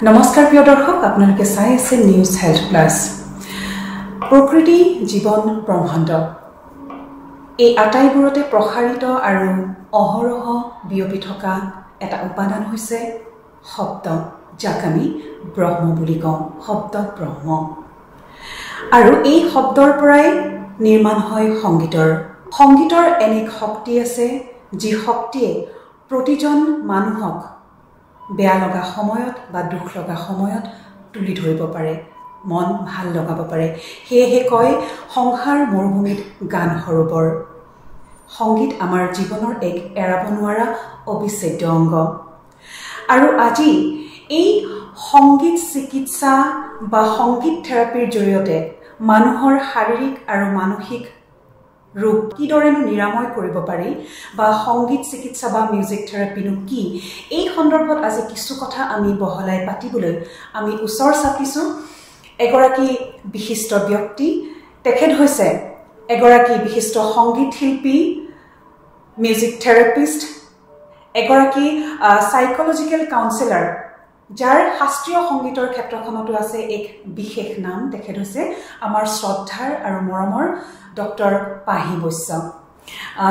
নমস্কাৰ প্ৰিয় দৰ্শক, আপোনালোকে চাই আছে নিউজ হেল্থ প্লাস। প্ৰকৃতি, জীৱন, ব্ৰহ্মাণ্ড এই আটাইবোৰতে প্ৰসাৰিত আৰু অহৰহ বিয়পি থকা এটা উপাদান হৈছে শব্দ, যাক আমি ব্ৰহ্ম বুলি কওঁ, শব্দ ব্ৰহ্ম। আৰু এই শব্দৰ পৰাই নিৰ্মাণ হয় সংগীতৰ। সংগীতৰ এনে শক্তি আছে যি শক্তিয়ে প্ৰতিজন মানুহক বেয়া লগা সময়ত বা দুখ লগা সময়ত তুলি ধৰিব পাৰে, মন ভাল লগাব পাৰে। সেয়েহে কয় সংসাৰ মৰুভূমিত গান সৰোবৰ। সংগীত আমাৰ জীৱনৰ এক এৰাব নোৱাৰা অবিচ্ছেদ্য অংগ। আৰু আজি এই সংগীত চিকিৎসা বা সংগীত থেৰাপিৰ জৰিয়তে মানুহৰ শাৰীৰিক আৰু মানসিক ৰোগ কিদৰেনো নিৰাময় কৰিব পাৰি বা সংগীত চিকিৎসা বা মিউজিক থেৰাপিনো কি, এই সন্দৰ্ভত আজি কিছু কথা আমি বহলাই পাতিবলৈ আমি ওচৰ চাপিছোঁ এগৰাকী বিশিষ্ট ব্যক্তি। তেখেত হৈছে এগৰাকী বিশিষ্ট সংগীত শিল্পী, মিউজিক থেৰাপিষ্ট, এগৰাকী সাইকোলজিকেল কাউন্সেলাৰ, যাৰ শাস্ত্ৰীয় সংগীতৰ ক্ষেত্ৰখনতো আছে এক বিশেষ নাম। তেখেত হৈছে আমাৰ শ্ৰদ্ধাৰ আৰু মৰমৰ ডক্টৰ পাহি বৈশ্য।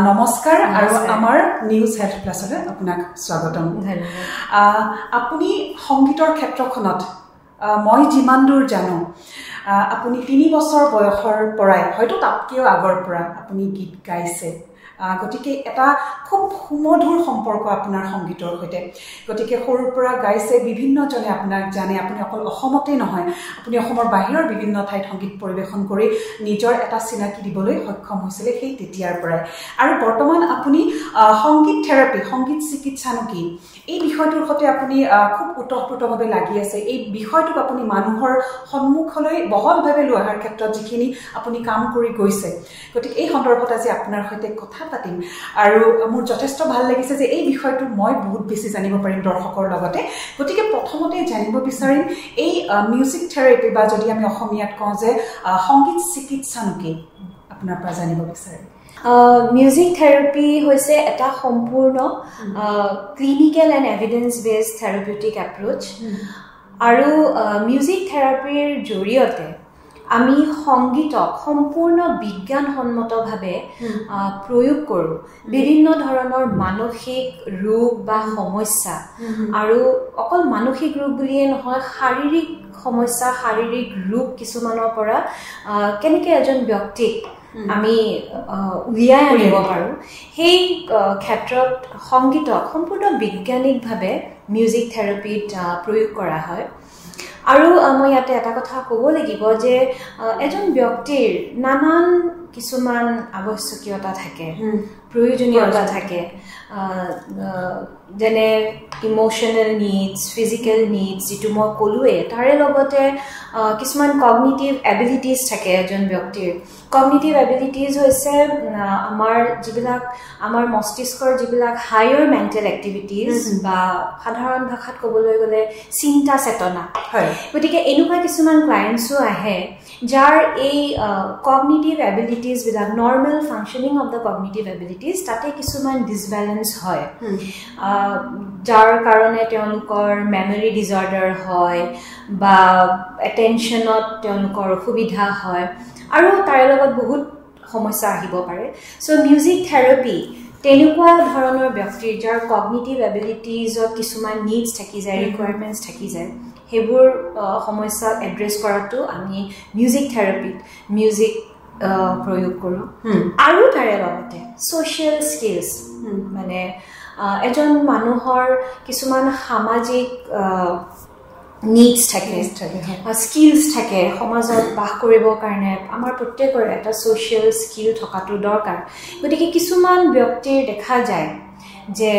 নমস্কাৰ আৰু আমাৰ নিউজ হেল্থ প্লাছলৈ আপোনাক স্বাগতম। আপুনি সংগীতৰ ক্ষেত্ৰখনত মই যিমান দূৰ জানো আপুনি 3 বছৰ বয়সৰ পৰাই, হয়তো তাতকৈও আগৰ পৰা আপুনি গীত গাইছে। গতিকে এটা খুব সুমধুৰ সম্পৰ্ক আপোনাৰ সংগীতৰ সৈতে। গতিকে সৰুৰ পৰা গাইছে, বিভিন্নজনে আপোনাক জানে। আপুনি অকল অসমতেই নহয়, আপুনি অসমৰ বাহিৰৰ বিভিন্ন ঠাইত সংগীত পৰিৱেশন কৰি নিজৰ এটা চিনাকি দিবলৈ সক্ষম হৈছিলে সেই তেতিয়াৰ পৰাই। আৰু বৰ্তমান আপুনি সংগীত থেৰাপি, সংগীত চিকিৎসানো কি, এই বিষয়টোৰ সৈতে আপুনি খুব ওতঃপ্ৰোতভাৱে লাগি আছে। এই বিষয়টোক আপুনি মানুহৰ সন্মুখলৈ বহলভাৱে লৈ অহাৰ ক্ষেত্ৰত যিখিনি আপুনি কাম কৰি গৈছে, গতিকে এই সন্দৰ্ভত আজি আপোনাৰ সৈতে কথা পাতিম। আৰু মোৰ যথেষ্ট ভাল লাগিছে যে এই বিষয়টো মই বহুত বেছি জানিব পাৰিম দৰ্শকৰ লগতে। গতিকে প্ৰথমতে জানিব বিচাৰিম এই মিউজিক থেৰাপি, বা যদি আমি অসমীয়াত কওঁ যে সংগীত চিকিৎসানো কি, আপোনাৰ পৰা জানিব বিচাৰিম। মিউজিক থেৰাপি হৈছে এটা সম্পূৰ্ণ clinical and evidence based therapeutic approach. আৰু মিউজিক থেৰাপিৰ জৰিয়তে আমি সংগীতক সম্পূৰ্ণ বিজ্ঞানসন্মতভাৱে প্ৰয়োগ কৰোঁ বিভিন্ন ধৰণৰ মানসিক ৰোগ বা সমস্যা। আৰু অকল মানসিক ৰোগ বুলিয়ে নহয়, শাৰীৰিক সমস্যা, শাৰীৰিক ৰোগ কিছুমানৰ পৰা কেনেকৈ এজন ব্যক্তিক আমি উলিয়াই আনিব পাৰোঁ, সেই ক্ষেত্ৰত সংগীতক সম্পূৰ্ণ বৈজ্ঞানিকভাৱে মিউজিক থেৰাপিত প্ৰয়োগ কৰা হয়। আৰু মই ইয়াতে এটা কথা ক'ব লাগিব যে এজন ব্যক্তিৰ নানান কিছুমান আৱশ্যকীয়তা থাকে, প্ৰয়োজনীয়তা থাকে, যেনে ইম'চনেল নিডছ, ফিজিকেল নিডছ, যিটো মই ক'লোৱেই। তাৰে লগতে কিছুমান কগনিটিভ এবিলিটিজ থাকে এজন ব্যক্তিৰ। কগনিটিভ এবিলিটিজ হৈছে আমাৰ মস্তিষ্কৰ যিবিলাক হায়াৰ মেণ্টেল এক্টিভিটিজ, বা সাধাৰণ ভাষাত ক'বলৈ গ'লে চিন্তা চেতনা। গতিকে এনেকুৱা কিছুমান ক্লায়েণ্টছো আহে যাৰ এই কগনিটিভ এবিলিটিজবিলাক, normal functioning of the cognitive abilities, তাতে কিছুমান ডিছবেলেঞ্চ হয়, যাৰ কাৰণে তেওঁলোকৰ মেমৰি ডিজৰ্ডাৰ হয় বা এটেনশ্যনত তেওঁলোকৰ অসুবিধা হয়, আৰু তাৰে লগত বহুত সমস্যা আহিব পাৰে। চ' মিউজিক থেৰাপি তেনেকুৱা ধৰণৰ ব্যক্তিৰ যাৰ কগনিটিভ এবিলিটিজত কিছুমান নিডছ থাকি যায়, ৰিকুৱাৰমেণ্টছ থাকি যায়, সেইবোৰ সমস্যা এড্ৰেছ কৰাটো আমি মিউজিক থেৰাপিত মিউজিক প্ৰয়োগ কৰোঁ। আৰু তাৰে লগতে ছ'চিয়েল স্কিলছ, মানে এজন মানুহৰ কিছুমান সামাজিক নিডছ থাকে, স্কিলছ থাকে। সমাজত বাস কৰিবৰ কাৰণে আমাৰ প্ৰত্যেকৰে এটা ছ'চিয়েল স্কিল থকাটো দৰকাৰ। গতিকে কিছুমান ব্যক্তিৰ দেখা যায় যে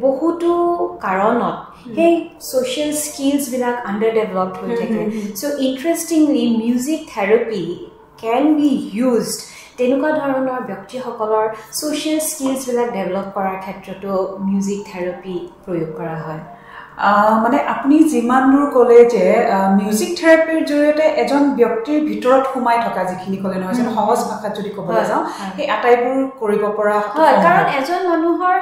বহুতো কাৰণত সেই ছ'চিয়েল স্কিলছবিলাক আণ্ডাৰ ডেভেলপড হৈ থাকে। So' interestingly music therapy can be used তেনেকুৱা ধৰণৰ ব্যক্তিসকলৰ ছ'চিয়েল স্কিলছবিলাক ডেভেলপ কৰাৰ ক্ষেত্ৰতো মিউজিক থেৰাপি প্ৰয়োগ কৰা হয়। মানে আপুনি যিমান দূৰ ক'লে যে মিউজিক থেৰাপিৰ জৰিয়তে এজন ব্যক্তিৰ ভিতৰত সোমাই থকা যিখিনি ক'লে নহয় যে সহজ ভাষাত যদি ক'বলৈ যাওঁ সেই আটাইবোৰ কৰিব পৰা হয় কাৰণ এজন মানুহৰ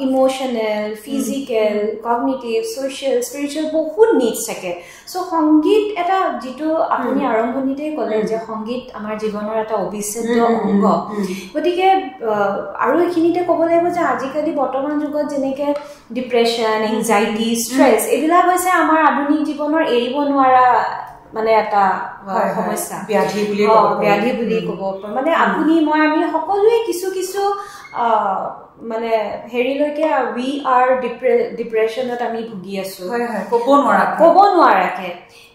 emotional physical cognitive social spiritual বহুত নিডছ থাকে সো সংগীত এটা যেটো আপুনি আৰম্ভণিতে ক'লে যে সংগীত আমাৰ জীৱনৰ এটা অবিচ্ছেদ্য অংগ গতিকে আৰু এখিনিতে ক'ব লাগিব যে আজিকালি বৰ্তমান যুগত যেনেকে ডিপ্ৰেছন এংজাইটি স্ট্ৰেছ এবিলা হৈছে আমাৰ আধুনিক জীৱনৰ এৰিব নোৱাৰা মানে এটা সমস্যা ব্যাধি বুলি ক'ব মানে আপুনি মই আমি সকলোৱে কিছু কিছু মানে হেৰিলৈকে উই আৰ ডিপ্ৰেছনত আমি ভুগি আছো ক'ব নোৱাৰাকে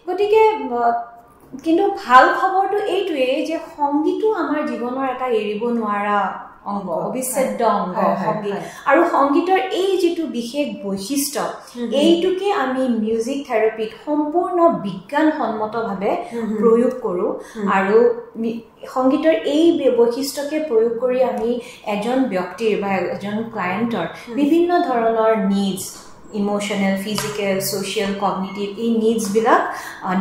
গতিকে কিন্তু ভাল খবৰটো এইটোৱে যে সংগীতো আমাৰ জীৱনৰ এটা এৰিব নোৱাৰা অংগ অবিচ্ছেদ্য অংগ সংগীত আৰু সংগীতৰ এই যেটো বিশেষ বৈশিষ্ট্য এইটোকে আমি মিউজিক থেৰাপিত সম্পূৰ্ণ বিজ্ঞানসন্মতভাৱে প্ৰয়োগ কৰো আৰু সংগীতৰ এই বৈশিষ্ট্যকে প্ৰয়োগ কৰি আমি এজন ব্যক্তিৰ বা এজন ক্লায়েণ্টৰ বিভিন্ন ধৰণৰ needs emotional physical social cognitive এই নিডছ বিলাক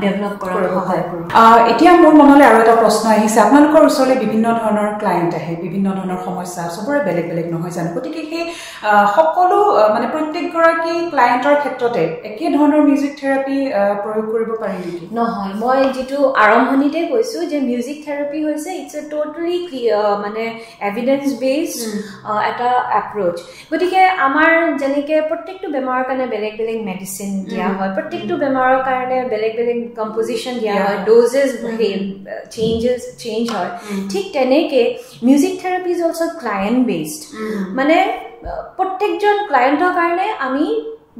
ডেভেলপ কৰাত সহায় কৰে এতিয়া মোৰ মনলৈ আৰু এটা প্ৰশ্ন আহিছে আপোনালোকৰ ওচৰলৈ বিভিন্ন ধৰণৰ ক্লায়েণ্ট আহে বিভিন্ন ধৰণৰ সমস্যা সবৰে বেলেগ বেলেগ নহয় জানো গতিকে সেই সকলো মানে প্ৰত্যেকগৰাকী ক্লায়েণ্টৰ ক্ষেত্ৰতে একে ধৰণৰ মিউজিক থেৰাপি প্ৰয়োগ কৰিব পাৰি নেকি নহয় মই যেটো আৰম্ভণিতে কৈছো যে মিউজিক থেৰাপি হৈছে ইটস এ টোটালি মানে এভিডেন্স বেসড এটা এপ্ৰোচ গতিকে আমাৰ যেনেকে প্ৰত্যেকটো বেমাৰ কাৰণে বেলেগ বেলেগ মেডিসিন দিয়া হয় প্ৰত্যেকটো বেমাৰৰ কাৰণে বেলেগ বেলেগ কম্পোজিশন দিয়া হয় ডোজেস চেঞ্জ হয় ঠিক তেনেকে music therapy is also client based মানে প্ৰত্যেকজন ক্লায়েন্টৰ কাৰণে আমি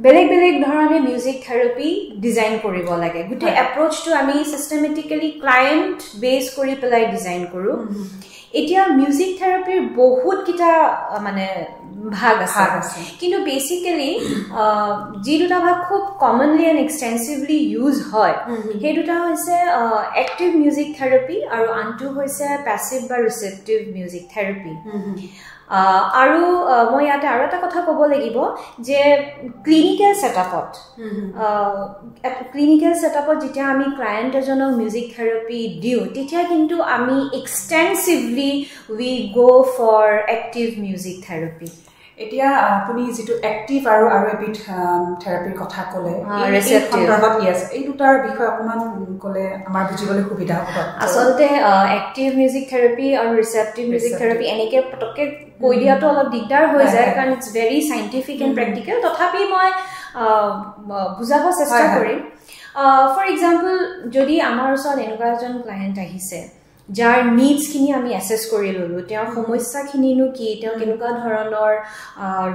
বেলেগ বেলেগ ধৰণে মিউজিক থেৰাপি ডিজাইন কৰিব লাগে গুটে এপ্ৰোচটো আমি সিস্টেমেটিক্যালি ক্লায়েন্ট বেস কৰি পেলাই ডিজাইন কৰো এতিয়া মিউজিক থেৰাপিৰ বহুত কিটা মানে ভাগ আছে কিন্তু বেসিক্যালি যি দুটা ভাগ খুব কমনলি এন্ড এক্সটেন্সিভলি ইউজ হয় সেই দুটা হৈছে এক্টিভ মিউজিক থেৰাপি আৰু আনটো হৈছে প্যাসিভ বা ৰিসেপটিভ মিউজিক থেৰাপি আৰু মই ইয়াতে আৰু এটা কথা ক'ব লাগিব যে ক্লিনিক্যাল সেটআপত যেতিয়া আমি ক্লায়েন্ট এজনক মিউজিক থেৰাপি দিও তেতিয়া কিন্তু আমি extensively we go for active music therapy এতিয়া আপুনি যেটো এক্টিভ আৰু এবিট থেৰাপিৰ কথা ক'লে এই সন্দৰ্ভত কি আছে এই দুটাৰ বিষয়ে অকমান ক'লে আমাৰ বুজিবলৈ সুবিধা হ'ব আসলতে এক্টিভ মিউজিক থেৰাপি আৰু ৰিসেপটিভ মিউজিক থেৰাপি এনেকে পটকে কৈ দিয়াটো অলপ দিগদাৰ হৈ যায় কাৰণ it's very scientific and practical তথাপি মই বুজাব চেষ্টা কৰিম ফৰ এক্সাম্পল যদি আমাৰ ওচৰত এনেকুৱা এজন ক্লায়েন্ট আহিছে যাৰ নিডছ খিনি আমি এসেস কৰি ললো তেওঁৰ সমস্যা খিনিনো কি তেওঁ কেনেকুৱা ধৰণৰ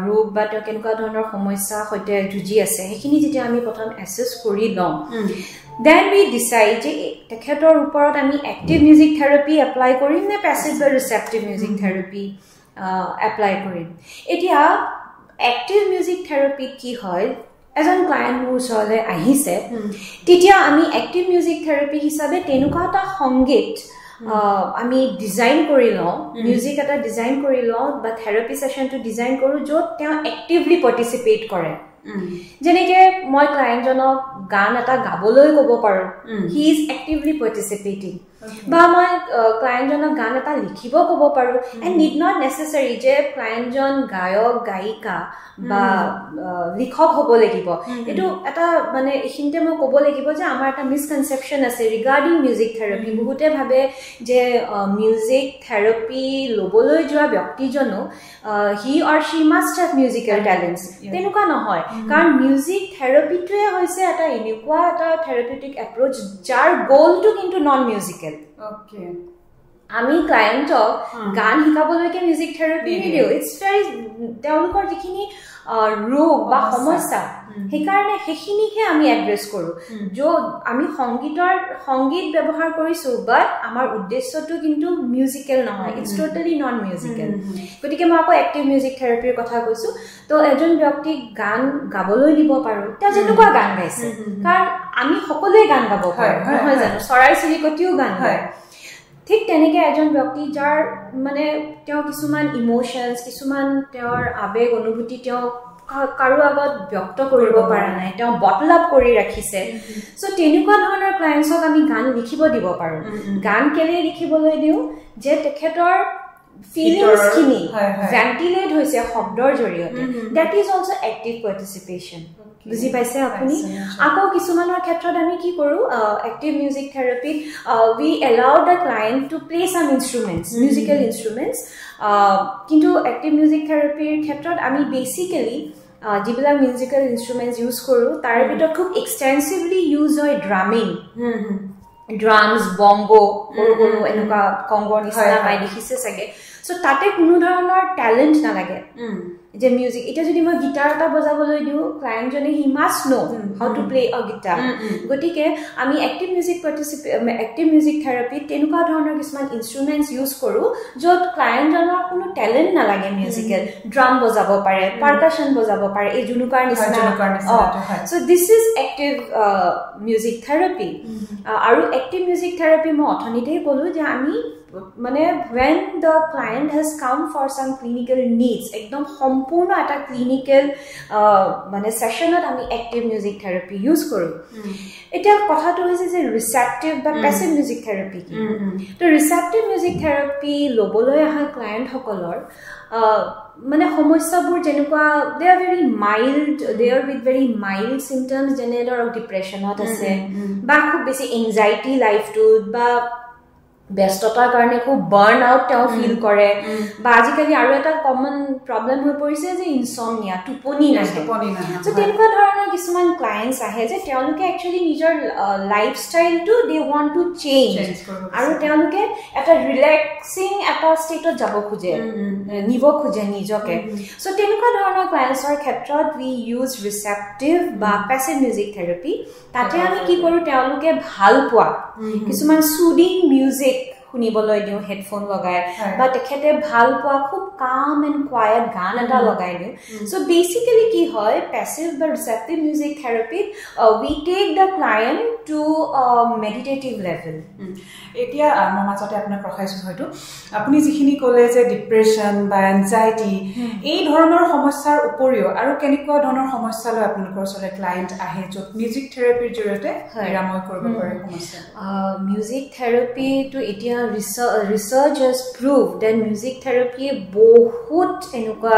ৰোগ বা তেওঁ কেনেকুৱা ধৰণৰ সমস্যা সৈতে যুঁজি আছে সেইখিনি যেতিয়া আমি প্ৰথম এসেস কৰি লওঁ then we decide যে তেখেতৰ ওপৰত আমি এক্টিভ মিউজিক থেৰাপি এপ্লাই কৰিম নে প্যাসিভ বা ৰিসেপটিভ মিউজিক থেৰাপি এপ্লাই কৰিম এতিয়া এক্টিভ মিউজিক থেৰাপি কি হয় এজন ক্লায়েন্ট মোৰ ওচৰলৈ আহিছে তেতিয়া আমি এক্টিভ মিউজিক থেৰাপি হিচাপে তেনেকুৱা এটা সংগীত আমি ডিজাইন কৰি লওঁ মিউজিক এটা ডিজাইন কৰি লওঁ বা থেৰাপি সেশনটো ডিজাইন কৰো য'ত তেওঁ এক্টিভলি পাৰ্টিসিপেট কৰে যেনেকে মই ক্লায়েন্টজনক গান এটা গাবলৈ ক'ব পাৰো হি ইজ এক্টিভলি পাৰ্টিসিপেটিং বা মই ক্লায়েন্টজনক গান এটা লিখিব ক'ব পাৰো এণ্ড নিড নট নেসেসাৰি যে ক্লায়েন্টজন গায়ক গায়িকা বা লিখক হ'ব লাগিব এটো এটা মানে এখিনতে মই ক'ব লাগিব যে আমাৰ এটা মিসকনসেপচন আছে ৰিগাৰ্ডিং মিউজিক থেৰাপি বহুতে ভাবে যে মিউজিক থেৰাপি লবলৈ যোৱা ব্যক্তিজনো হি অৰ শি মাষ্ট হেভ মিউজিক্যাল ট্যালেন্টস তেনেকুৱা নহয় কাৰণ মিউজিক থেৰাপিটোৱে হৈছে এটা এনেকুৱা এটা থেৰাপিউটিক এপ্ৰোচ যাৰ গোলটো কিন্তু নন মিউজিক্যাল ওকে আমি ক্লায়েন্টক গান শিকাবলৈকে মিউজিক থেৰাপি নিদিও ইটস ভেৰি তেওঁলোকৰ যিখিনি ৰোগ বা সমস্যা সেইকাৰণে সেইখিনিকে আমি এড্ৰেছ কৰো য'ত আমি সংগীত ব্যৱহাৰ কৰিছো বাট আমাৰ উদ্দেশ্যটো কিন্তু মিউজিক্যাল নহয় ইটস টোটালি নন মিউজিক্যাল গতিকে মই আকৌ এক্টিভ মিউজিক থেৰাপিৰ কথা কৈছো তো এজন ব্যক্তিক গান গাবলৈ দিব পাৰো তেওঁ যেনেকুৱা গান গাইছে কাৰণ আমি সকলোৱে গান গাব পাৰো নহয় জানো চৰাই চিৰিকটিও গান গায় ঠিক তেনেকে এজন ব্যক্তি যাৰ মানে তেওঁ কিছুমান ইমোশনস কিছুমান তেওঁৰ আবেগ অনুভূতি তেওঁ কাৰো আগত ব্যক্ত কৰিব পৰা নাই তেওঁ বটল আপ কৰি ৰাখিছে সো তেনেকুৱা ধৰণৰ ক্লায়েন্টছক আমি গান লিখিব দিব পাৰো গান কেলে লিখিবলৈ দিও যে তেখেতৰ feelings খিনি ventilate হৈছে শব্দৰ জৰিয়তে that is also active participation বুজি পাইছে আপুনি আকৌ কিছুমানৰ ক্ষেত্ৰত আমি কি কৰো active music therapy we allow the client to play some instruments musical instruments কিন্তু active music therapy ৰ ক্ষেত্ৰত আমি basically যিবিলাক মিউজিক্যাল ইনস্ট্ৰুমেন্টস ইউজ কৰো তাৰ ভিতৰত খুব এক্সটেন্সিভলি ইউজ হয় ড্ৰামিং drums bongo গৰু এনেকা কংগৰ নিচিনা পাই দেখিছে চাগে সো তাতে কোনো ধৰণৰ ট্যালেন্ট না লাগে যে মিউজিক এটা যদি মই গিটাৰ এটা বজাবলৈ দিও ক্লায়েন্ট জনে he must know how to play a guitar গটিকে আমি এক্টিভ মিউজিক থেৰাপি তেনেকুৱা ধৰণৰ কিছুমান ইনস্ট্ৰুমেন্টস ইউজ কৰো যত ক্লায়েন্ট জনৰ কোনো ট্যালেন্ট না লাগে মিউজিক্যাল ড্ৰাম বজাব পাৰে পাৰকাশন বজাব পাৰে এই জুনুকাৰ নিচিনা so this is active music therapy আৰু এক্টিভ মিউজিক থেৰাপি মই অথনিতেই ক'লো যে আমি মানে when the client has come for some clinical needs ekdom সম্পূৰ্ণ এটা ক্লিনিক্যাল মানে সেশনত আমি এক্টিভ মিউজিক থেৰাপি ইউজ কৰো এটা কথাটো হৈছে যে ৰিসেপ্টিভ বা প্যাসিভ মিউজিক থেৰাপি কি তো ৰিসেপ্টিভ মিউজিক থেৰাপি লবলৈ আহা ক্লায়েন্ট সকলৰ মানে সমস্যাবোৰ যেনেকুৱা they are very mild they are with very mild symptoms যেনে ধৰক ডিপ্ৰেছনত আছে বা খুব বেছি এনজাইটি লাইফটো বা ব্যস্ততাৰ কাৰণে খুব বাৰ্ন আউট তেওঁ ফিল কৰে বা আজিকালি আৰু এটা কমন প্ৰবলেম হৈ পৰিছে যে ইনসমনিয়া টোপনি নাহে সো তেনেকুৱা ধৰণৰ কিছুমান ক্লায়েন্টছ আহে যে তেওঁলোকে একচুয়ালি নিজৰ লাইফষ্টাইলটো দে ওয়ান্ট টু চেঞ্জ আৰু তেওঁলোকে এটা ৰিলেক্সিং এটা ষ্টেটত যাব খোজে নিব খোজে নিজকে সো তেনেকুৱা ধৰণৰ ক্লায়েন্টছৰ ক্ষেত্ৰত উই ইউজ ৰিসেপ্টিভ বা প্যাসিভ মিউজিক থেৰাপি তাতে আমি কি কৰো তেওঁলোকে ভাল পোৱা কিছুমান সুদিং মিউজিক শুনিবলৈ দিও হেডফোন লগাই বা তেখেতে ভাল পোৱা খুব কাম এন্ড কোৱাইট গান এটা লগাই দিও সো বেসিক্যালি কি হয় প্যাসিভ বা receptive music therapy we take the client to a meditative level এতিয়া আমাৰ মাজতে আপোনাক ৰখাইছো হয়তো আপুনি যিখিনি ক'লে যে ডিপ্ৰেছন বা এনজাইটি এই ধৰণৰ সমস্যাৰ উপৰিও আৰু কেনেকুৱা ধৰণৰ সমস্যা লৈ আপোনালোকৰ ওচৰলৈ ক্লায়েন্ট আহে য'ত মিউজিক থেৰাপিৰ জৰিয়তে নিৰাময় কৰিব পাৰে সমস্যা মিউজিক থেৰাপি তো এতিয়া research has proved that music therapy বহুত এনেকুৱা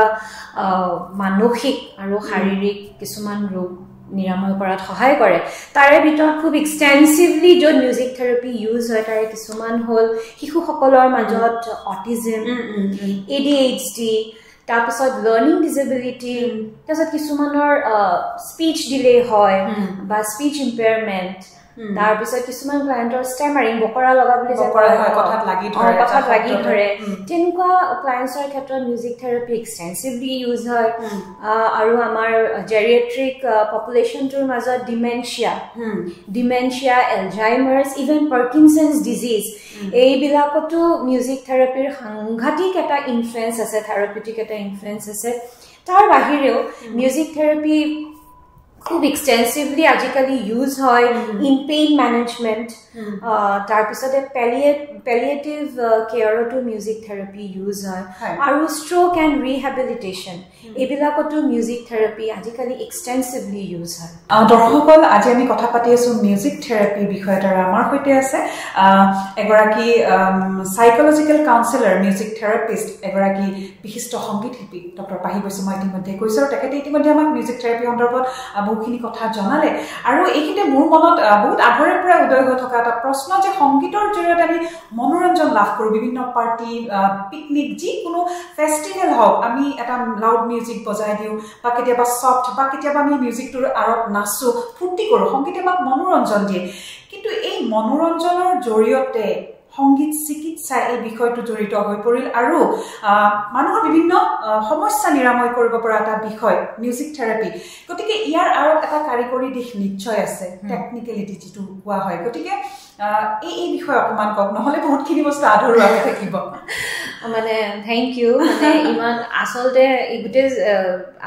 মানসিক আৰু শাৰীৰিক কিছুমান ৰোগ নিৰাময় কৰাত সহায় কৰে তাৰে ভিতৰত খুব এক্সটেন্সিভলি য'ত মিউজিক থেৰাপি ইউজ হয় তাৰে কিছুমান হ'ল শিশুসকলৰ মাজত অটিজম ADHD তাৰপিছত লাৰ্নিং ডিসেবিলিটি তাৰপিছত কিছুমানৰ স্পিচ ডিলে হয় বা স্পিচ ইম্পেয়াৰমেন্ট তাৰপিছত কিছুমান ক্লায়েন্টৰ ষ্টেমাৰিং বকৰা লগা বুলি যে কথাত লাগি ধৰে তেনেকুৱা ক্লায়েন্টছৰ ক্ষেত্ৰত মিউজিক থেৰাপি এক্সটেন্সিভলি ইউজ হয় আৰু আমাৰ জেৰিয়াট্ৰিক পপুলেশ্যনটোৰ মাজত ডিমেনচিয়া এলজাইমাৰ্ছ ইভেন পাৰ্কিনছন্স ডিজিজ এইবিলাকতো মিউজিক থেৰাপিৰ সাংঘাতিক এটা ইনফ্লুৱেঞ্চ আছে থেৰাপিউটিক এটা ইনফ্লুৱেঞ্চ আছে তাৰ বাহিৰেও মিউজিক থেৰাপি খুব এক্সটেন্সিভলি আজিকালি ইউজ হয় ইন পেইন মেনেজমেন্ট তাৰপিছতে পেলিয়েটিভ কেয়াৰতো মিউজিক থেৰাপি ইউজ হয় আৰু ষ্ট্ৰোক এণ্ড ৰিহেবিলিটেশ্যন এইবিলাকতো মিউজিক থেৰাপি আজিকালি এক্সটেন্সিভলি ইউজ হয় দৰ্শকসকল আজি আমি কথা পাতি আছো মিউজিক থেৰাপি বিষয়ত আৰু আমাৰ সৈতে আছে এগৰাকী সাইকোলজিকেল কাউন্সেলৰ মিউজিক থেৰাপিষ্ট এগৰাকী বিশিষ্ট সংগীত শিল্পী ডক্টৰ পাহি বৈশ্য মই ইতিমধ্যে কৈছো আৰু তেখেতে ইতিমধ্যে আমাক মিউজিক থেৰাপি সন্দৰ্ভত বহুখিনি কথা জনালে আৰু এইখিনিতে মোৰ মনত বহুত আগৰে পৰা উদয় হৈ থকা এটা প্ৰশ্ন যে সংগীতৰ জৰিয়তে আমি মনোৰঞ্জন লাভ কৰোঁ বিভিন্ন পাৰ্টি পিকনিক যিকোনো ফেষ্টিভেল হওক আমি এটা লাউড মিউজিক বজাই দিওঁ বা কেতিয়াবা সফ্ট বা কেতিয়াবা আমি মিউজিকটোৰ আঁৰত নাচো ফূৰ্তি কৰোঁ সংগীতে আমাক মনোৰঞ্জন দিয়ে কিন্তু এই মনোৰঞ্জনৰ জৰিয়তে সংগীত চিকিৎসা এই বিষয়টো জড়িত হৈ পৰিল আৰু মানুহৰ বিভিন্ন সমস্যা নিৰাময় কৰিব পৰা এটা বিষয় মিউজিক থেৰাপি গতিকে ইয়াৰ আৰু এটা কাৰিকৰী দিশ নিশ্চয় আছে টেকনিকেলিটি যিটো কোৱা হয় গতিকে এই বিষয় অকমান কওক নহলে বহুতখিনি বস্তু আধৰুৱা হৈ থাকিব মানে থ্যাংক ইউ মানে ইমান আসলতে ইগুতে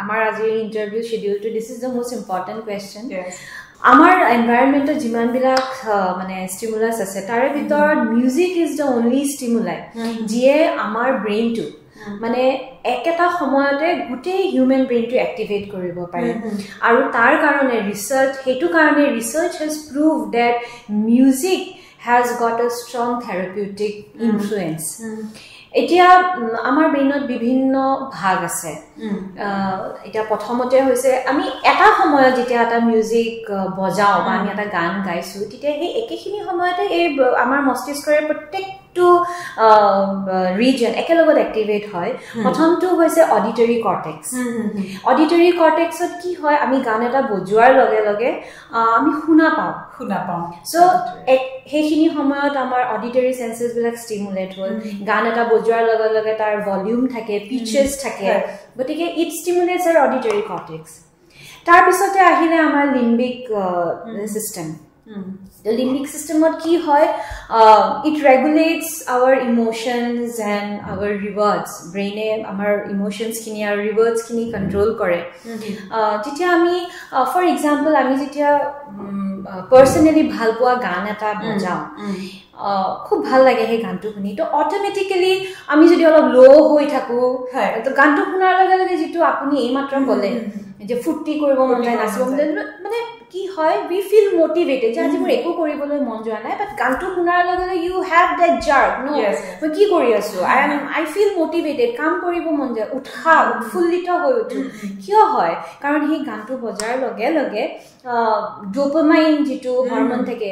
আমাৰ আজিৰ ইন্টাৰভিউ শিডিউলটো this is the most important question আমাৰ এনভাইৰনমেন্টত যিমান বিলাক মানে স্টিমুলাস আছে তাৰে ভিতৰত music is the only stimuli যিয়ে আমাৰ ব্ৰেইনটো মানে একেটা সময়তে গোটেই হিউম্যান ব্ৰেইনটো এক্টিভেট কৰিব পাৰে আৰু তাৰ কাৰণে ৰিসাৰ্চ হেতু কাৰণে research has proved that music has got a strong therapeutic influence এতিয়া আমাৰ ব্ৰেইনত বিভিন্ন ভাগ আছে এটা প্ৰথমতে হৈছে আমি এটা সময়ত যেতিয়া এটা মিউজিক বজাও বা আমি এটা গান গাইছো তেতিয়া সেই একেখিনি সময়তে এই আমাৰ মস্তিষ্কৰে প্ৰত্যেকটো ৰিজন একেলগত এক্টিভেট হয় প্ৰথমটো হৈছে অডিটৰী কৰ্টেক্স অডিটৰী কৰ্টেক্সত কি হয় আমি গান এটা বজোৱাৰ লগে লগে আমি শুনা পাওঁ সো সেইখিনি সময়ত আমাৰ অডিটৰী সেন্সেস বিলাক ষ্টিমুলেট হয় গান এটা বজোৱাৰ লগে লগে তাৰ ভলিউম থাকে পিচেছ থাকে গতিকে ইট ষ্টিমুলেটস আৰ অডিটৰী কৰ্টেক্স তাৰ পিছতে আহিলে আমাৰ limbic system The limbic system what ki hoy it regulates our emotions and our rewards brain e amar emotions kini ar rewards kini control kore jitia ami for example ami jitia personally bhal poa gan eta bajao খুব ভাল লাগে হে গানটো শুনি তো automatically আমি যদি অলপ লো হৈ থাকো তো গানটো শুনাৰ লগে লগে যেটো আপুনি এই মাত্ৰ ক'লে যে ফুটি কৰিব মন যায় নাচিব মানে কি হয় we feel motivated যে আজি মোৰ একো কৰিবলৈ মন যোৱা নাই বাট গানটো শুনাৰ লগে লগে you have that jerk no মই কি কৰি আছো I feel motivated কাম কৰিব মন যায় উৎফুল্লিত হৈ উঠো কিয় হয় কাৰণ হে গানটো বজাৰ লগে লগে ডোপামাইন যেটো হৰমন থাকে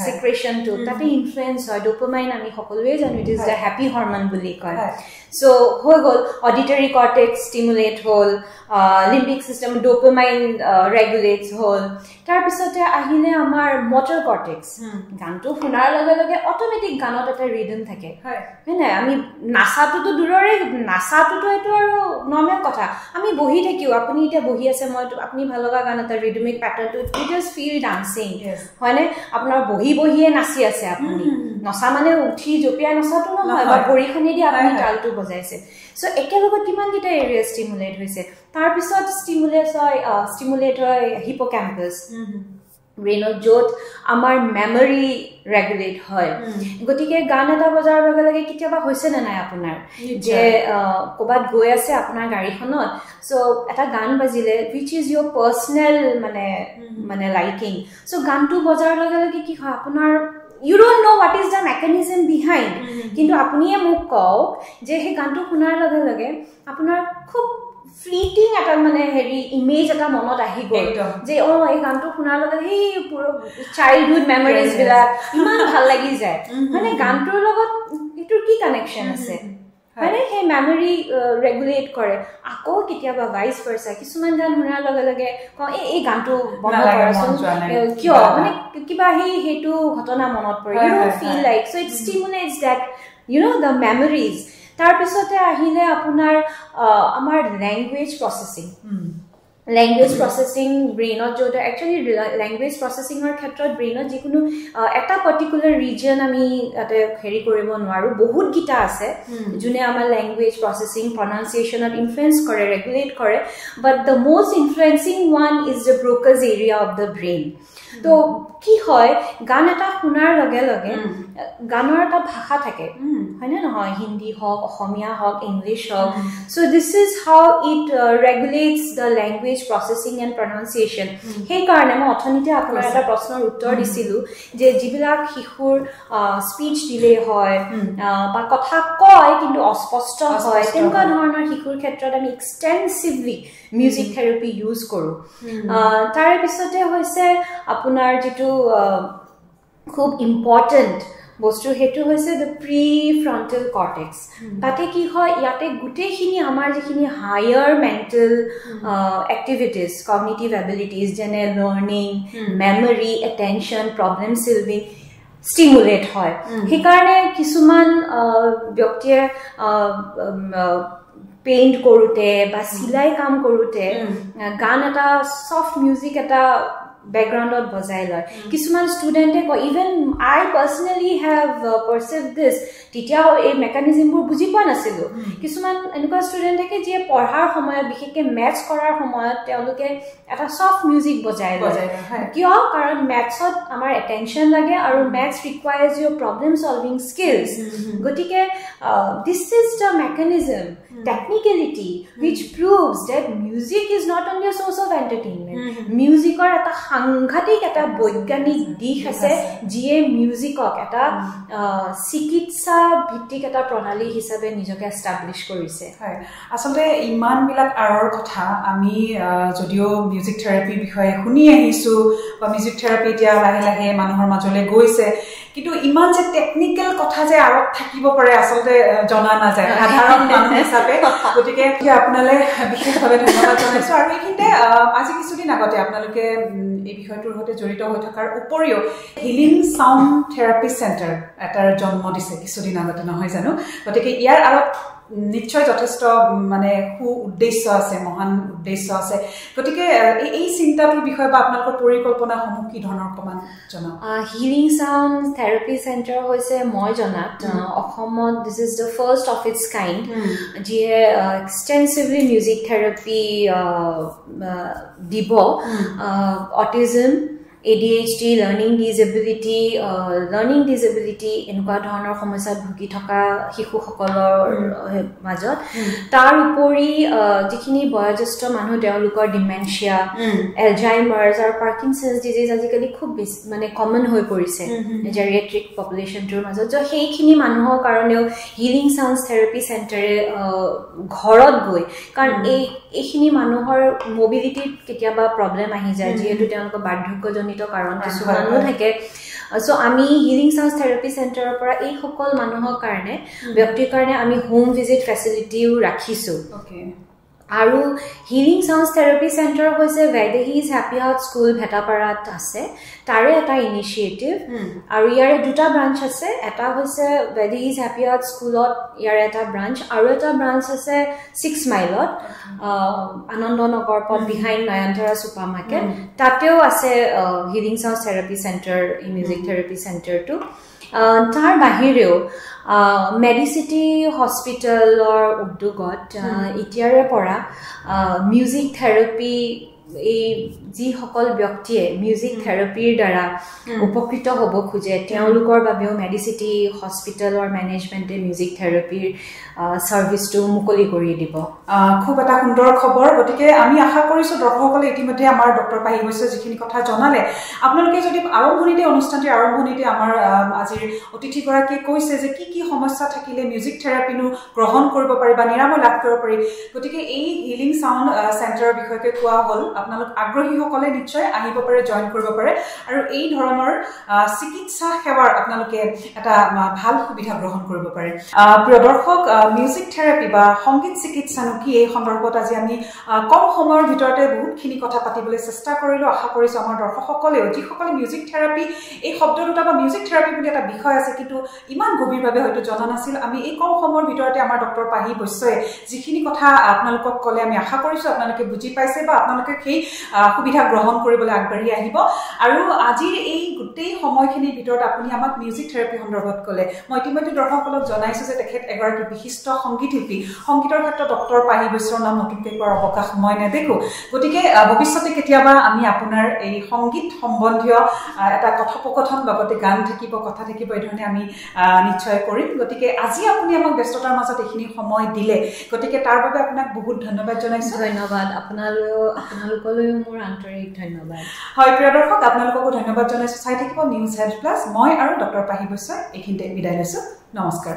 secretion to তাতে ইনফ্লুয়েন্স হয় ডোপামাইন আমি সকলোৱে জানো it is the happy hormone বুলি কয় সো হৈ গল অডিটৰী কৰ্টেক্স ষ্টিমুলেট হল লিম্বিক সিস্টেম ডোপামাইন ৰেগুলেটস হল তাৰ পিছতে আহিলে আমাৰ মটৰ কৰ্টেক্স গানটো শুনাৰ লগে লগে অটোমেটিক গানত এটা ৰিদম থাকে হয় না আমি নাচাটো দূৰৰে নাচাটো এটো আৰু নৰ্মেল কথা আমি বহি থাকিও আপুনি এতিয়া বহি আছে মই আপুনি ভাল লগা গান এটা rhythmic প্যাটাৰ্নটো it just feel dancing হয়নে আপোনাৰ বহি বহিয়ে নাচি আছে আপুনি নচা মানে উঠি জপিয়া নচাটো নহয় বা ভৰিখনি দি আপুনি তালটো বজাইছে সো একেলগত কিমান কিটা এৰিয়া ষ্টিমুলেট হৈছে তাৰ পিছত ষ্টিমুলেট হয় হিপোক্যাম্পাস ব্ৰেইনত য'ত আমাৰ মেমৰি ৰেগুলেট হয় গতিকে গান এটা বজাৰ লগে লগে কেতিয়াবা হৈছে না নাই আপোনাৰ যে কবাত গৈ আছে আপোনাৰ গাড়ীখনত সো এটা গান বাজিলে which is your personal মানে লাইকিং সো গানটো বজাৰ লগে লগে কি হয় আপোনাৰ you don't know what is the mechanism behind কিন্তু আপুনিয়ে মোক কওক যে হে গানটো শুনাৰ লগে লগে আপোনাৰ খুব ফ্লিটিং এটা মানে হেৰি ইমেজ এটা মনত আহি গ'ল যে এই গানটো শুনাৰ লগে হেই পুৰো চাইল্ডহুড মেমৰিজ বিলাক ইমান ভাল লাগি যায় মানে গানটোৰ লগত ইটোৰ কি কানেকচন আছে মানে হে মেমৰি ৰেগুলেট কৰে আকৌ কেতিয়াবা ভাইস ভাৰ্সা কিছুমান গান শুনাৰ লগে লগে এই গানটো বন্ধ কৰাচোন কিয় মানে কিবা হেতু ঘটনা মনত পৰে you don't feel like so it stimulates that you know the memories তাৰ পিছতে আহিলে আপোনাৰ আমাৰ ল্যাঙ্গুৱেজ প্ৰসেসিং ব্ৰেইনত য'ত একচুয়ালি ল্যাঙ্গুৱেজ প্ৰসেসিংৰ ক্ষেত্ৰত ব্ৰেইনত যিকোনো এটা পাৰ্টিকুলাৰ ৰিজন আমি তাতে হেৰি কৰিব নোৱাৰো বহুত গিটা আছে যোনে আমাৰ ল্যাঙ্গুৱেজ প্ৰসেসিং প্ৰনাউন্সিয়েশনত ইনফ্লুয়েন্স কৰে ৰেগুলেট কৰে but the most influencing one is the Broca's area of the brain তো কি হয় গান এটা শুনাৰ লগে লগে গানৰ এটা ভাষা থাকে হয়নে নহয় হিন্দী হওক অসমীয়া হওক ইংলিছ হওক so this is how it regulates the language processing and pronunciation সেই কাৰণে মই অথনিতে আপোনাৰ এটা প্ৰশ্নৰ উত্তৰ দিছিলো যে যিবিলাক শিশুৰ স্পিচ ডিলে হয় বা কথা কয় কিন্তু অস্পষ্ট হয় তেনেকুৱা ধৰণৰ শিশুৰ ক্ষেত্ৰত আমি এক্সটেন্সিভলি মিউজিক থেৰাপি ইউজ কৰো তাৰ পিছতে হৈছে আপোনাৰ যেটো খুব ইম্পৰ্টেন্ট বস্তু হেতু হৈছে দ্য প্ৰিফ্ৰন্টাল কৰ্টেক্স তাতে কি হয় ইয়াতে গুটেখিনি আমাৰ যিখিনি higher mental activities cognitive abilities যেনে learning memory attention problem solving stimulate হয় সেইকাৰণে কিছুমান ব্যক্তিয়ে পেইন্ট কৰোতে বা সিলাই কাম কৰোতে গান এটা সফট মিউজিক এটা বেকগ্ৰাউণ্ডত বজাই লয় কিছুমান ষ্টুডেণ্টে কয় ইভেন আই পাৰ্চনেলি হেভ পাৰচিভড দিছ তেতিয়া এই মেকানিজমবোৰ বুজি পোৱা নাছিলোঁ কিছুমান এনেকুৱা ষ্টুডেণ্ট থাকে যিয়ে পঢ়াৰ সময়ত বিশেষকৈ মেথছ কৰাৰ সময়ত তেওঁলোকে এটা ছফ্ট মিউজিক বজাই লয় কিয় কাৰণ মেথছত আমাৰ এটেনশ্যন লাগে আৰু মেথছ ৰিকুৱায়াৰ্ছ ইউৰ প্ৰব্লেম ছলভিং স্কিলছ গতিকে দিছ is the mechanism টেকনিকেলিটি which proves that music is not only a source of entertainment music eta সাংঘাতিক এটা বৈজ্ঞানিক দিশ আছে যিয়ে মিউজিকক এটা চিকিৎসা ভিত্তিক এটা প্ৰণালী হিচাপে নিজকে এষ্টাব্লিছ কৰিছে হয় আসলে ইমান বিলাক আৰৰ কথা আমি যদিও মিউজিক থেৰাপিৰ বিষয়ে শুনি আহিছো বা মিউজিক থেৰাপি এতিয়া লাহে লাহে মানুহৰ মাজলৈ গৈছে কিন্তু ইমান যে টেকনিক্যাল কথা যে আৰত থাকিব পাৰে আসলে জনা নাযায় সাধাৰণ মানুহ হিচাপে গতিকে আপোনালৈ বিশেষভাৱে ধন্যবাদ জনাইছো আৰু এইখিনিতে আজি কিছুদিন আগতে আপোনালোকে এই বিষয়টোৰ সৈতে জড়িত হৈ থকাৰ উপৰিও হিলিং সাউণ্ড থেৰাপি চেণ্টাৰ এটাৰ জন্ম দিছে কিছুদিন আগতে নহয় জানো গতিকে ইয়াৰ আৰত নিশ্চয় যথেষ্ট মানে সু উদ্দেশ্য আছে মহান উদ্দেশ্য আছে গতিকে এই চিন্তাটোৰ বিষয়ে বা আপোনালোকৰ পৰিকল্পনাসমূহ কি ধৰণৰ অকমান জনাওক হিলিং সাউণ্ড থেৰাপি চেণ্টাৰ হৈছে মই জনাত অসমত this is the first of its kind যিয়ে এক্সটেনচিভলি মিউজিক থেৰাপি দিব অটিজম ADHD, learning disability এনেকুৱা ধৰণৰ সমস্যাত ভুগি থকা শিশুসকলৰ মাজত তাৰ উপৰি যিখিনি বয়োজ্যেষ্ঠ মানুহ তেওঁলোকৰ ডিমেনচিয়া এলজাইমাৰ্ছ আৰু পাৰ্কিনছন্স ডিজিজ আজিকালি খুব বেছি মানে কমন হৈ পৰিছে জেৰিয়াট্ৰিক পপুলেশ্যনটোৰ মাজত যে সেইখিনি মানুহৰ কাৰণেও হিলিং সাউণ্ড থেৰাপি চেণ্টাৰে ঘৰত গৈ কাৰণ এইখিনি মানুহৰ মোবিলিটিত কেতিয়াবা প্ৰব্লেম আহি যায় যিহেতু তেওঁলোকৰ বাৰ্ধক্যজনিত কাৰণ কিছু মানুহ থাকে সো আমি হিলিং সাউণ্ড থেৰাপি চেণ্টাৰৰ পৰা এই সকল মানুহৰ কাৰণে ব্যক্তিৰ কাৰণে আমি হোম ভিজিট ফেচিলিটিও ৰাখিছোঁ আৰু হিলিং সাউণ্ড থেৰাপি চেণ্টাৰ হৈছে ভেদেহিজ হেপী হাৰ্ট স্কুল ভেটাপাৰাত আছে তাৰে এটা ইনিচিয়েটিভ আৰু ইয়াৰে দুটা ব্ৰাঞ্চ আছে এটা হৈছে ভেদেহিজ হেপী হাৰ্ট স্কুলত ইয়াৰ এটা ব্ৰাঞ্চ আৰু এটা ব্ৰাঞ্চ আছে 6 মাইলত আনন্দনগৰ পথ বিহাইণ্ড নয়নতাৰা ছুপাৰ মাৰ্কেট তাতেও আছে healing sound therapy centre music therapy চেণ্টাৰটো তাৰ বাহিৰেও মেডিচিটি হস্পিটেলৰ উদ্যোগত এতিয়াৰে পৰা মিউজিক থেৰাপি এই যিসকল ব্যক্তিয়ে মিউজিক থেৰাপিৰ দ্বাৰা উপকৃত হ'ব খোজে তেওঁলোকৰ বাবেও মেডিচিটি হস্পিটেলৰ মেনেজমেণ্টে মিউজিক থেৰাপিৰ সাৰ্ভিসটো মুকলি কৰি দিব খুব এটা সুন্দৰ খবৰ গতিকে আমি আশা কৰিছো দৰ্শকসকলে ইতিমধ্যে আমাৰ ডক্টৰ পাহি গৈছে যিখিনি কথা জনালে আপোনালোকে যদি আৰম্ভণিতে অনুষ্ঠানটিৰ আৰম্ভণিতে আমাৰ আজিৰ অতিথিগৰাকীয়ে কৈছে যে কি কি সমস্যা থাকিলে মিউজিক থেৰাপিনো গ্ৰহণ কৰিব পাৰি বা নিৰাময় লাভ কৰিব পাৰি গতিকে এই হিলিং সাউণ্ড চেণ্টাৰৰ বিষয়ে কোৱা হ'ল আপোনালোক আগ্ৰহীসকলে নিশ্চয় আহিব পাৰে জয়েন কৰিব পাৰে আৰু এই ধৰণৰ চিকিৎসা সেৱাৰ আপোনালোকে এটা ভাল সুবিধা গ্ৰহণ কৰিব পাৰে প্ৰিয় দৰ্শক মিউজিক থেৰাপি বা সংগীত চিকিৎসানো কি এই সন্দৰ্ভত আজি আমি কম সময়ৰ ভিতৰতে বহুতখিনি কথা পাতিবলৈ চেষ্টা কৰিলোঁ আশা কৰিছোঁ আমাৰ দৰ্শকসকলেও যিসকলে মিউজিক থেৰাপি এই শব্দ দুটা বা মিউজিক থেৰাপি বুলি এটা বিষয় আছে কিন্তু ইমান গভীৰভাৱে হয়তো জনা নাছিল আমি এই কম সময়ৰ ভিতৰতে আমাৰ ডক্টৰ পাহি বৈশ্যই যিখিনি কথা আপোনালোকক ক'লে আমি আশা কৰিছোঁ আপোনালোকে বুজি পাইছে বা আপোনালোকে সেই সুবিধা গ্ৰহণ কৰিবলৈ আগবাঢ়ি আহিব আৰু আজিৰ এই গোটেই সময়খিনিৰ ভিতৰত আপুনি আমাক মিউজিক থেৰাপি সন্দৰ্ভত ক'লে মই ইতিমধ্যে দৰ্শকসকলক জনাইছোঁ যে তেখেত এগৰাকী বিশিষ্ট সংগীত শিল্পী সংগীতৰ ক্ষেত্ৰত ডক্টৰ পাহি বৈশ্যৰ নাম নতুনকৈ কোৱাৰ অৱকাশ মই নেদেখোঁ গতিকে ভৱিষ্যতে কেতিয়াবা আমি আপোনাৰ এই সংগীত সম্বন্ধীয় এটা কথোপকথন লগতে গান থাকিব কথা থাকিব এই ধৰণে আমি নিশ্চয় কৰিম গতিকে আজি আপুনি আমাক ব্যস্ততাৰ মাজত এইখিনি সময় দিলে গতিকে তাৰ বাবে আপোনাক বহুত ধন্যবাদ জনাইছোঁ ধন্যবাদ আপোনালোকলৈও মোৰ আন্তৰিক ধন্যবাদ হয় প্ৰিয় দৰ্শক আপোনালোককো ধন্যবাদ জনাইছোঁ চাই থাকিব নিউজ হেল্থ প্লাছ মই আৰু ডক্টৰ পাহি বৈশ্যই এইখিনিতে বিদায় লৈছোঁ নমস্কাৰ